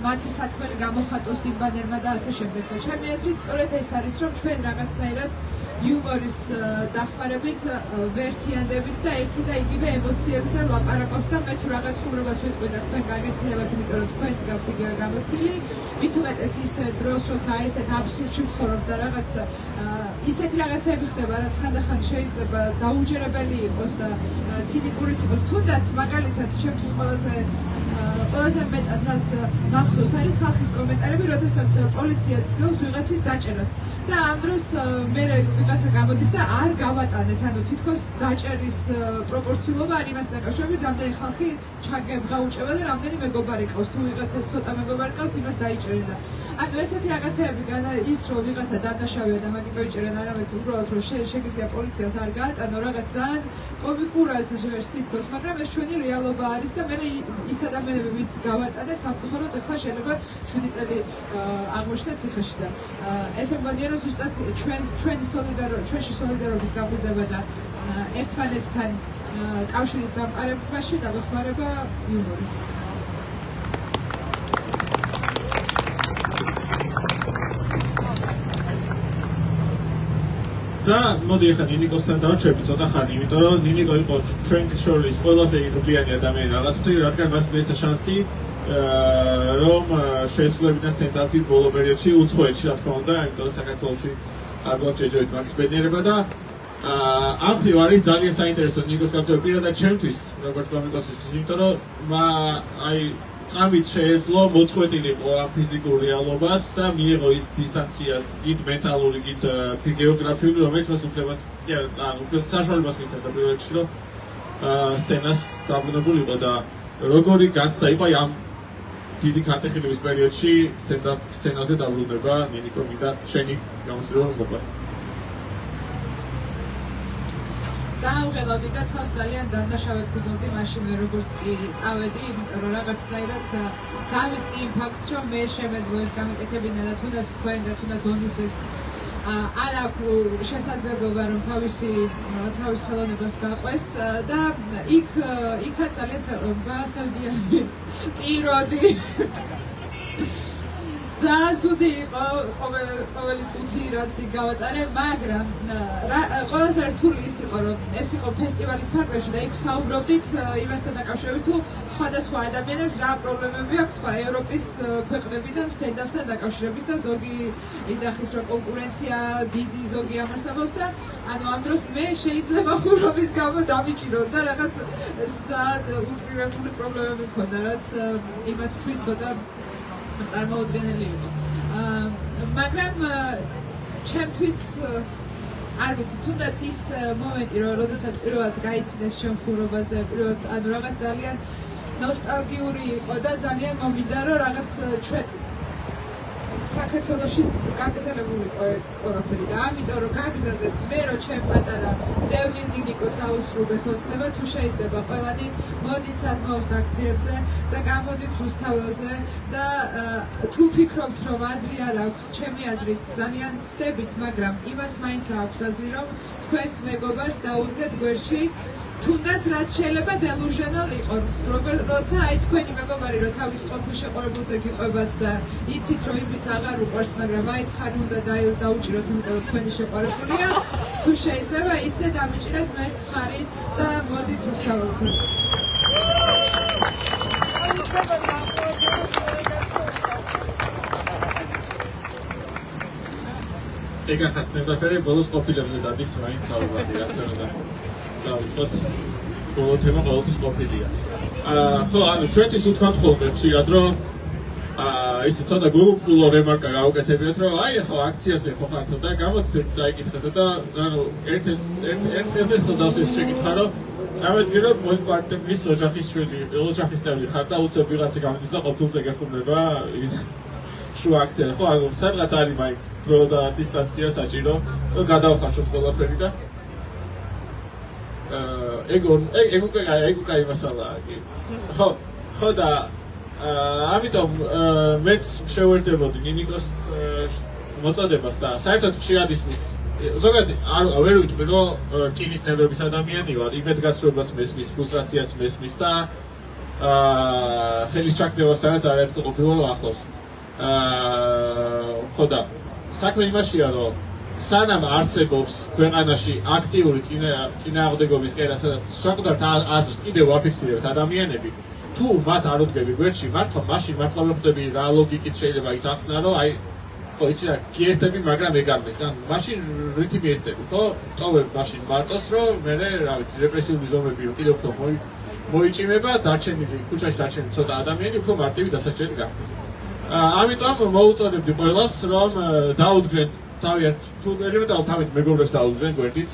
მათი სათქმელი გამოხატოს იმ ბანერმა და ასე შემდეგ. და ჩემი აზრით სწორედ ეს არის, რომ ჩვენ რაღაცნაირად იუმორის დახმარებით, ვერთიანდებით და ერთი და იგივე ემოციებზე ლაპარაკობთ და მე თუ რაღაც ხუმრობას ვიტყვი და თქვენ გაგეცინებათ, იმიტომ რომ თქვენც გაქვთ იგივე გამოცდილი, მით უმეტეს ის დროს, როცა ესეთ აბსურდში ვცხოვრობ და რაღაც ისეთი რაღაცები ხდება, რაც ხანდახან შეიძლება დაუჯერებელი იყოს და ცინიკურიც იყოს, თუნდაც მაგალითად ჩემთვის ყველაზე მეტად რაც მახსოვს არის ხალხის კომენტარები, როდესაც პოლიცია ცდილობს ვიღაცის დაჭერას და ამ დროს მე ვიღაცა გამოდის და არ გავატანეთ, ანუ თითქოს დაჭერის პროპორციულობა არ იმას დაკავშირებით, რამდენი ხალხი გაუჭება და რამდენი მეგობარი ყავს, თუ ვიღაცას ცოტა მეგობარი ყავს, იმას დაიჭერენ და ანუ ესეთი რაღაცეები ის რომ ვიღაცა დადაშავია და მაგით დაიჭერენ, არამედ უბრალოდ რომ შეგიძლია პოლიციას არ გაატანო, რაღაც ძალიან კომიკურად ჟღერს თითქოს, მაგრამ ეს ჩვენი რეალობა არის და მე ის ადამიანები ვინც გავატანეთ სამწუხაროდ ახლა შეიძლება 7 წელი აღმოჩნდა ციხეში და ესე მგონია რომ ზუსტად ჩვენში სოლიდარობის გაღვიძება და ერთმანეთთან კავშირის დამყარებაში დაგვეხმარება იუმორი. და მოდი ახლა ნინიკოსთან დავჩები ცოტა ხანი, იმიტომ რომ ნინიკო იყო ჩვენ შორის ყველაზე იღბლიანი ადამიანი რაღაცთი, რადგან მას მეცა შანსი რომ შეესრულებინა სტენდაპი ბოლო პერიოდში უცხოეთში, რა თქმა უნდა, იმიტომ რომ საქართველოში არ გვაქვს ჯეჯობით მაგის ბედნიერება და ამ მხრივ არის ძალიან საინტერესო ნინიკოს გაგზავნა პირადად ჩემთვის, როგორც კომიკოსისთვის, იმიტომ რომ აი წამით შეეძლო მოწყვეტილიყო ამ ფიზიკურ რეალობას და მიიღო ის დისტანცია, გით მენტალური, გით გეოგრაფიული, რომელიც მას უფრო საშუალებას მისცემდა პირველ რიგში, რომ სცენას დაბრუნებულიყო და როგორი განცდა იყო ამ დიდი ქარტეხილების პერიოდში სტენდაპ სცენაზე დაბრუნება, ნინიკო, მინდა შენი გამოსწორება მოყვე. ძალიან ვღელავდი და თავს ძალიან დანაშავედ გრძნობდი მაშინვე როგორც კი წავედი, იმიტომ რომ რაღაცნაირად გავიცდი იმ ფაქტს, რომ მე შემეძლო ეს გამეკეთებინა და თუნდაც თქვენ და თუნდაც ონის ეს არ აქვს შესაძლებლობა რომ თავის ხელოვნებას გაყვეს და იქაც ძალიან სევდიანი ტიროდი ძალიან ცუდი იყო ყოველი წუთი რაც გავატარე, მაგრამ ყველაზე რთული ის იყო რომ ეს იყო ფესტივალის ფარგლებში და იქ საუბრობდით იმასთან დაკავშირებით თუ სხვადასხვა ადამიანებს რა პრობლემები აქვს სხვა ევროპის ქვეყნებიდან სტენდაპთან დაკავშირებით და ზოგი იძახის რომ კონკურენცია დიდი, ზოგი ამას ამბობს და ანუ ამ დროს მე შეიძლება ხურობის გამო დამიჭირო და რაღაც ძალიან უტრირებული პრობლემები მქონდა, რაც იმათთვის ცოტა წარმოუდგენელი იყო. მაგრამ ჩემთვის არ ვიცი, თუნდაც ის მომენტი, როდესაც პირველად გაიცინეს ჩემ ხურობაზე, პირველად ანუ რაღაც ძალიან ნოსტალგიური იყო და ძალიან მომინდა, რომ რაღაც ჩვენ საქართველოშიც გაგრძელებული იყო ყველაფერი და ამიტომ რომ გაგრძელდეს მე რომ ჩემ პატარა ლევგენ ნინიკოს აუსრულდეს ოცნება თუ შეიძლება ყველანი მოდით საზმაოს აქციებზე და გამოდით რუსთაველზე და თუ ფიქრობთ რომ აზრი არ აქვს, ჩემი აზრით ძალიან ცდებით, მაგრამ იმას მაინც აქვს აზრი რომ თქვენს მეგობარს დაუდგეთ გვერდში თუნდაც რაც შეიძლება დელუჟენალ იყოს, როცა აი თქვენი მეგობარი რომ თავის ყოფილ შეყვარებულზე გიყვებათ და იცით რომ იმის აღარ უყვარს, მაგრამ მაინც ხარი უნდა დაუჭიროთ, იმიტომ რომ თქვენი შეყვარებულია, თუ შეიძლება ისე დამიჭირეთ მეც ხარი და მოდით რუსთაველზე. ეგ ახაც ნებდაფერი ბოლოს ყოფილებზე დადის მაინც საუბარი, რაც უნდა დავიწყოთ ბოლო თემა ყოველთვის ყოფილია. ხო, ანუ ჩვენთვის უთქვამთ ხოლმე ხშირად, რომ ისე ცოტა გულუბრყვილო რემარკა გავუკეთებიათ, რომ აი ხო აქციაზე ხო ხართ და გამოდით წაიკითხეთ და ანუ ერთ-ერთი ხოდავსის შეკითხა, რომ წავედგე რომ პოლიტპარტიის ოჯახის შვილი, ოჯახის წევრი ხარ და უცებ ვიღაცა გამოდის და ყოფილზე გეხმება შუა აქცია, ხო, ანუ სადღაც არის მაინც დრო და დისტანცია საჭირო, გადავხარშოთ ყველაფერი და ეგ უკვე კაი მასალაა კი. ხო და ამიტომ მეც შევერდებოდი ნინიკოს მოწოდებას და საერთოდ ხშირად ისმის ზოგადად ვერ ვიტყვი რომ რკინის ნერვების ადამიანი ვარ, იმედგაცრუებაც მესმის, ფრუსტრაციაც მესმის და ხელის ჩაკდებასთანაც არაერთხელ ყოფილა ახლოს. ხო და საქმე იმაშია რომ სანამ არსებობს ქვეყანაში აქტიური წინააღმდეგობის კერა, სადაც საკუთარ აზრს კიდევ აფიქსირებთ ადამიანები, თუ მათ არ უდგები გვერდში, მაშინ მართლა ვხვდები რა ლოგიკით შეიძლება ის ახსნა, რომ აი ხო იცი რა გიერთები, მაგრამ ეგ არ მეც, მაშინ რითი მიერთები, ხო? წოვებ მაშინ მარტოს, რომ მე რა ვიცი, რეპრესიული ზომები კიდევ უფრო მოიჭიმება, დარჩენილი ქუჩაში დარჩენილი ცოტა ადამიანი უფრო მარტივი დასაჭერი გახდეს. ამიტომ მოუწოდებდი ყველას, რომ დაუდგნენ თავიანთ თუ ელემენტარულ თავით მეგობრებს დაუდგნენ გვერდით.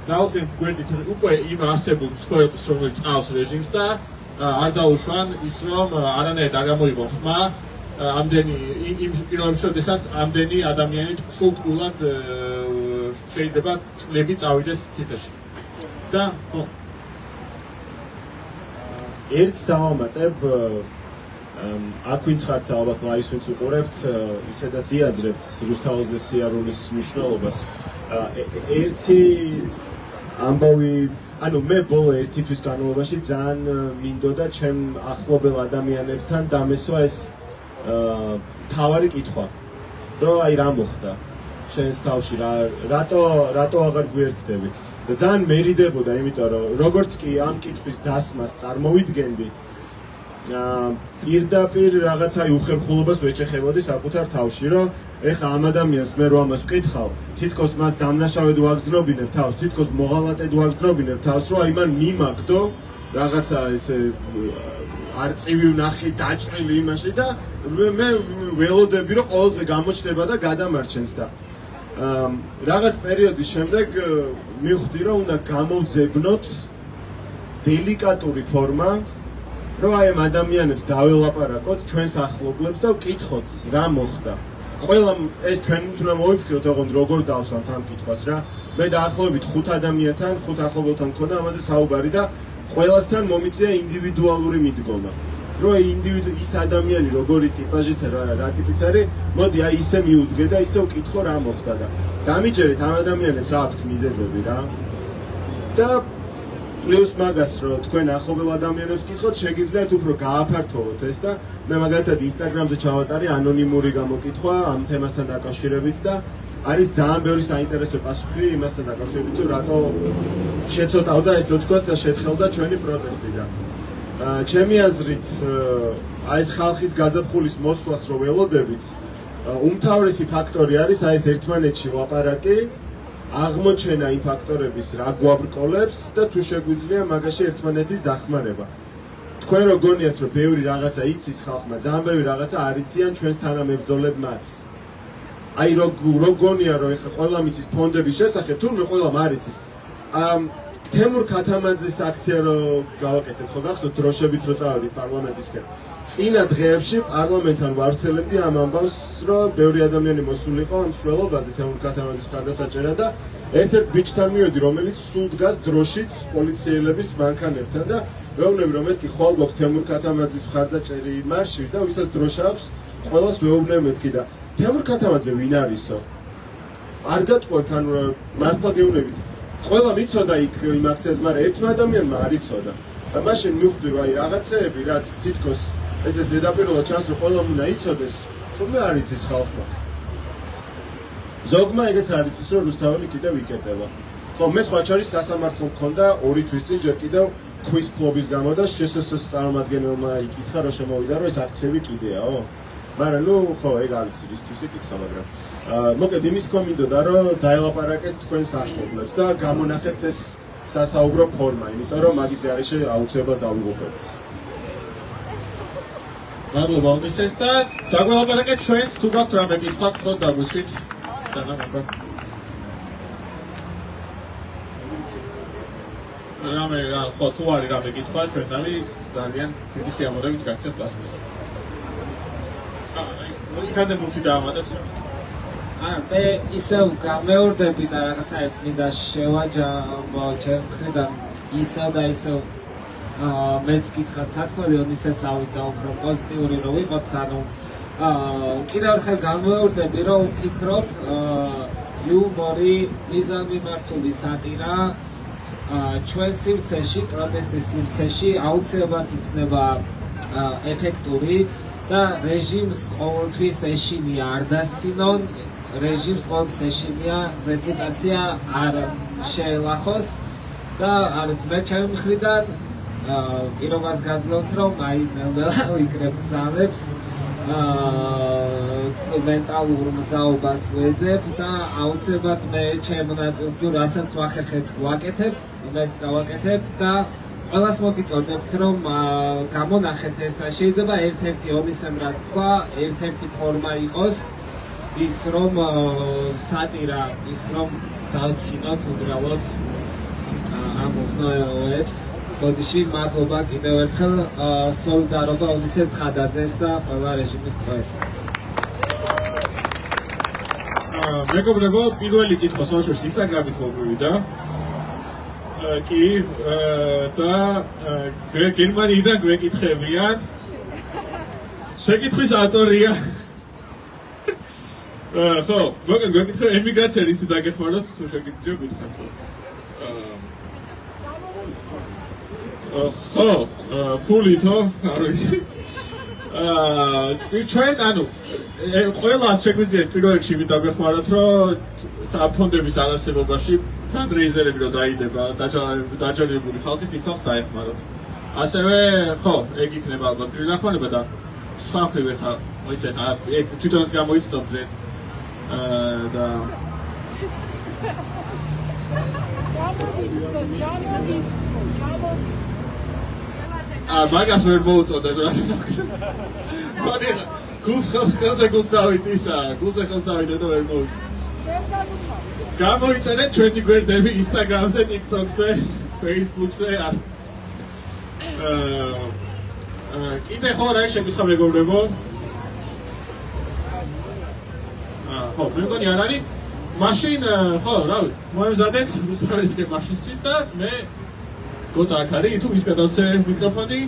დაუდგნენ გვერდით უკვე იმ არსებულ მსხვერპლს, რომელიც ყავს რეჟიმს და არ დაუშვან ის, რომ არანაირად არ გამოიღონ ხმა ამდენი იმ პირობებში, როდესაც ამდენი ადამიანი სულტყურად შეიძლება წლები წავიდეს ციხეში. და ხო ერთს დავამატებ აქ ვინც ხართ ალბათ ლაივს ვინც უყურებთ ისედაც იაზრებთ რუსთაველზე სიარულის მნიშვნელობას ერთი ამბავი ანუ მე ბოლო ერთი თვის განმავლობაში ძალიან მინდოდა ჩემ ახლობელ ადამიანებთან დამესვა ეს თავარი კითხვა რომ აი რა მოხდა შენს თავში რატო აღარ გვერდდები და ძალიან მერიდებოდა იმიტომ რომ როგორც კი ამ კითხვის დასმას წარმოვიდგენდი პირდაპირ რაღაცა უხერხულობას ვეჭეხებოდი საკუთარ თავში რომ ეხა ამ ადამიანს მე რო ამას ვკითხავ თითქოს მას დამნაშავედ ვაგზნობინებ თავს თითქოს მოღალატედ ვაგზნობინებ თავს რომ აი მან მიმაგდო რაღაცა ესე არწივი ვნახი დაჭრილი იმაში და მე ველოდები რომ ყოველდღე გამოჩნდება და გადამარჩენს და რაღაც პერიოდის შემდეგ მივხვდი რომ უნდა გამოვძებნოთ დელიკატური ფორმა რომ აი ამ ადამიანებს დაველაპარაკოთ ჩვენს ახლობლებს და ვკითხოთ რა მოხდა. ყველა ეს ჩვენ უნდა მოვიფიქროთ ოღონდ როგორ დავსვამთ ამ კითხვას რა. მე დაახლოებით 5 ადამიანთან, 5 ახლობელთან მქონდა ამაზე საუბარი და ყველასთან მომიწია ინდივიდუალური მიდგომა. რომ ის ადამიანი როგორი ტიპაჟიც რა ტიპიც არის, მოდი აი ისე მიუდგე და ისე ვკითხო რა მოხდა და დამიჯერეთ ამ ადამიანებს აქვთ მიზეზები რა. და პლუს მაგას რომ თქვენ ახლობელ ადამიანებს ვკითხოთ, შეგიძლიათ უფრო გააფართოვოთ ეს და მე მაგალითად ინსტაგრამზე ჩავატარე ანონიმური გამოკითხვა ამ თემასთან დაკავშირებით და არის ძალიან ბევრი საინტერესო პასუხი იმასთან დაკავშირებით, რომ რატო შეცოტავდა ესე ვთქვათ და შეთხელდა ჩვენი პროტესტი და ჩემი აზრით აი ეს ხალხის გაზაფხულის მოსვლას რო ველოდებით, უმთავრესი ფაქტორი არის აი ეს ერთმანეთში ლაპარაკი აღმოჩენა იმ ფაქტორების რა გვაბრკოლებს და თუ შეგვიძლია მაგაში ერთმანეთის დახმარება. თქვენ რო გონიათ რომ ბევრი რაღაცა იცის ხალხმა, ძალიან ბევრი რაღაცა არ იციან ჩვენს თანამებრძოლებმაც. აი რო გონია რომ ეხა ყველა მიცის ფონდების შესახებ, თურმე ყველამ არ იცის. თემურ ქათამაძის აქცია რო გავაკეთეთ, ხო გახსოვთ დროშებით რო წავედით პარლამენტისკენ. წინა დღეებში პარლამენტთან ვავრცელებდი ამ ამბავს, რომ ბევრი ადამიანი მოსული იყო ამ სრულობაზე თემურ ქათამაძის მხარდასაჭერად და ერთ-ერთ ბიჭთან მივედი, რომელიც სულ დგას დროშით პოლიციელების მანქანებთან და ვეუბნები რომ მეთქი ხვალ გვაქვს თემურ ქათამაძის მხარდაჭერი მარში და ვისაც დროშა აქვს, ყველას ვეუბნები მეთქი და თემურ ქათამაძე ვინ არისო? არ გატყუებთ, ანუ მართლა გეუბნებით. ყველა მიცოდა იქ იმ აქციაზე, მაგრამ ერთმა ადამიანმა არ იცოდა. და მაშინ მივხვდი რომ აი რაღაცეები, რაც თითქოს ესე ზედაპირულად ჩანს რომ ყველამ უნდა იცოდეს, თუმცა არ იცის ხალხმა. ზოგმა ეგეც არ იცის რომ რუსთაველი კიდევ იკეტება. ხო, მე სხვა შორის სასამართლო მქონდა 2 თვის წინ ჯერ კიდევ ქვის ფლობის გამო და შსს წარმომადგენელმა იკითხა რომ შემოვიდა რომ ეს აქციები კიდეაო. მაგრამ ნუ ხო ეგ არ იცი ისთვის იკითხა, მაგრამ მოკლედ იმის თქმა მინდოდა რომ დაელაპარაკეთ თქვენს ახლობლებს და გამონახეთ ეს სასაუბრო ფორმა, იმიტომ რომ მაგის გარეშე აუცილებლად დავიღუპებთ. მადლობა მისეს და დაგველაპარაკეთ ჩვენს თუ გაქვთ რამე კითხვა, ხო დაგვისვით. რამე რა, ხო თუ არის რამე კითხვა, ჩვენთანი ძალიან დიდი სიამოვნებით გაგცეთ პასუხს. იქამდე მოვთი დაამატებთ. მე ისევ გამეორდები და რაღაცაერთ მინდა შევაჯამო ჩემ მხრიდან ისევ და ისევ მეც კითხა სათქმელია ისე ავიდა უფრო პოზიტიური რომ ვიყოთ, ანუ კიდევ ერთხელ გამეორდები რომ ვფიქრობ იუმორი, მიზანმიმართული სატირა ჩვენ სივრცეში, პროტესტის სივრცეში აუცილებლად იქნება ეფექტური და რეჟიმს ყოველთვის ეშინია არ დასცინონ რეჟიმს ყოველ სეშინია რეპუტაცია არ შეელახოს და არის მე ჩემი მხრიდან პირობას გაძლევთ რომ აი ნელ-ნელა ვიკრებ ძალებს მენტალურ მზაობას ვეძებ და აუცილებლად მე ჩემ ნაწილს თუ რასაც ვახერხებ ვაკეთებ, მეც გავაკეთებ და ყველას მოგიწოდებთ რომ გამონახეთ ეს შეიძლება ერთ-ერთი ომისემ რაც თქვა, ერთ-ერთი ფორმა იყოს ის რომ სატირა, ის რომ დავცინოთ უბრალოდ ამ ოსნოებს ბოდიში მადლობა კიდევ ერთხელ სოლიდარობა ოდისეც ხადაძეს და ყველა რეჟიმის დღეს. მეგობრებო, პირველი კითხვა საშუალო ინსტაგრამით მოვიდა. კი და გერმანიიდან გვეკითხებიან. შეკითხვის ავტორია. ხო, მოკლედ გვეკითხება ემიგრაცია რითი დაგეხმაროთ, თუ შეგიძლია გითხრათ. ხო, ფულითო, არ ვიცი. ჩვენ ანუ ყველას შეგვიძლია პირველ რიგში ვიდაგეხმაროთ, რომ საფონდების არარსებობაში ფანდრეიზერები რო დაიდება, დაჯერებული ხალხის იმ ხალხს დაეხმაროთ. ასევე, ხო, ეგ იქნება ალბათ პირველი დახმარება და სხვა მხრივ ხა, მოიცეთ, ეგ თვითონაც გამოიცნობდნენ. და მაგას ვერ მოუწოდებ რა. მოდი, გულს დავით ისა, გულზე ხელს დავიდე და ვერ მოუწოდებ. გამოიწერეთ ჩვენი გვერდები Instagram-ზე, TikTok-ზე, Facebook-ზე. კიდე ხო რა შეგიძლია მეგობრებო? ხო, მე მგონი არ არის. მაშინ ხო, რავი, მოემზადეთ რუსთაველისკენ მაშინისთვის და მე გოთა აქ არის, თუ ის გადავცე მიკროფონი.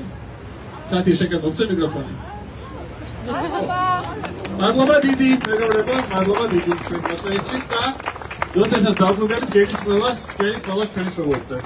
თათი შეგემოგცე მიკროფონი. მადლობა დიდი, მეგობრებო, მადლობა დიდი ჩვენთვის და როდესაც დავბრუნდებით გეგმის ყველას ჩვენი შოუებზე.